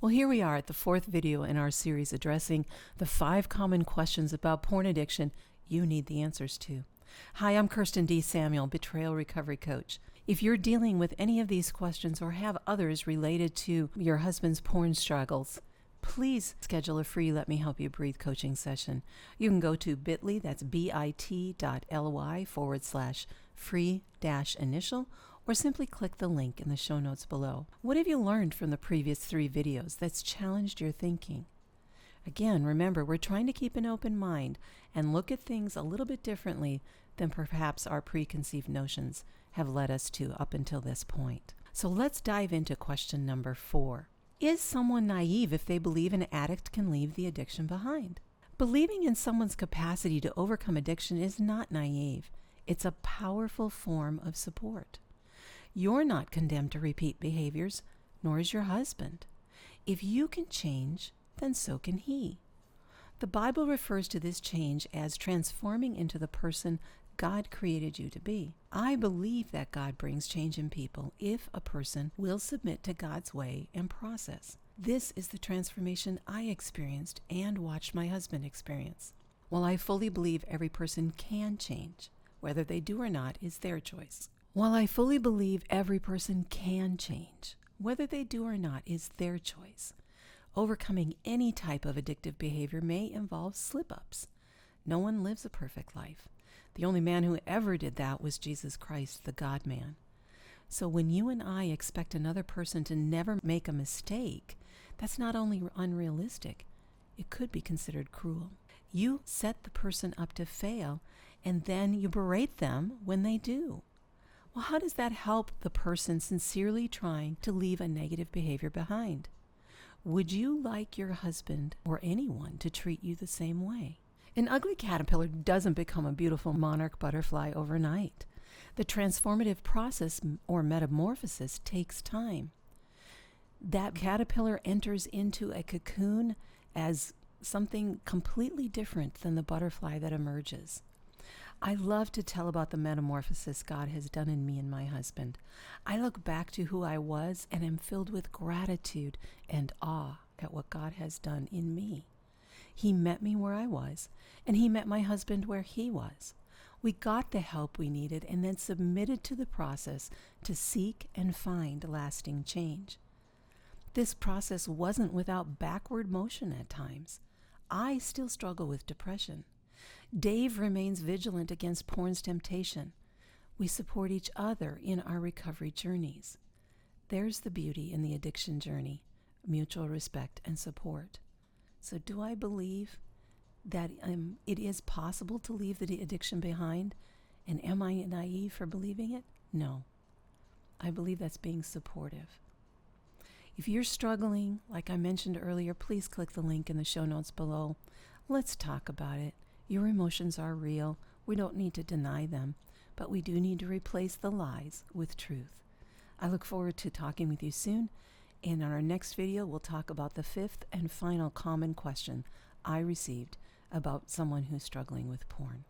Well, here we are at the fourth video in our series addressing the 5 common questions about porn addiction you need the answers to. Hi, I'm Kirsten D. Samuel, Betrayal Recovery Coach. If you're dealing with any of these questions or have others related to your husband's porn struggles, please schedule a free Let Me Help You Breathe coaching session. You can go to bit.ly, that's bit.ly/free-initial, or simply click the link in the show notes below. What have you learned from the previous 3 videos that's challenged your thinking? Again, remember, we're trying to keep an open mind and look at things a little bit differently than perhaps our preconceived notions have led us to up until this point. So let's dive into question number 4. Is someone naive if they believe an addict can leave the addiction behind? Believing in someone's capacity to overcome addiction is not naive. It's a powerful form of support. You're not condemned to repeat behaviors, nor is your husband. If you can change, then so can he. The Bible refers to this change as transforming into the person God created you to be. I believe that God brings change in people if a person will submit to God's way and process. This is the transformation I experienced and watched my husband experience. While I fully believe every person can change, whether they do or not is their choice. While I fully believe every person can change, whether they do or not is their choice. Overcoming any type of addictive behavior may involve slip-ups. No one lives a perfect life. The only man who ever did that was Jesus Christ, the God-man. So when you and I expect another person to never make a mistake, that's not only unrealistic, it could be considered cruel. You set the person up to fail, and then you berate them when they do. Well, how does that help the person sincerely trying to leave a negative behavior behind? Would you like your husband or anyone to treat you the same way? An ugly caterpillar doesn't become a beautiful monarch butterfly overnight. The transformative process or metamorphosis takes time. That caterpillar enters into a cocoon as something completely different than the butterfly that emerges. I love to tell about the metamorphosis God has done in me and my husband. I look back to who I was and am filled with gratitude and awe at what God has done in me. He met me where I was, and he met my husband where he was. We got the help we needed and then submitted to the process to seek and find lasting change. This process wasn't without backward motion at times. I still struggle with depression. Dave remains vigilant against porn's temptation. We support each other in our recovery journeys. There's the beauty in the addiction journey, mutual respect and support. So do I believe that it is possible to leave the addiction behind? And am I naive for believing it? No. I believe that's being supportive. If you're struggling, like I mentioned earlier, please click the link in the show notes below. Let's talk about it. Your emotions are real. We don't need to deny them, but we do need to replace the lies with truth. I look forward to talking with you soon, and in our next video, we'll talk about the 5th and final common question I received about someone who's struggling with porn.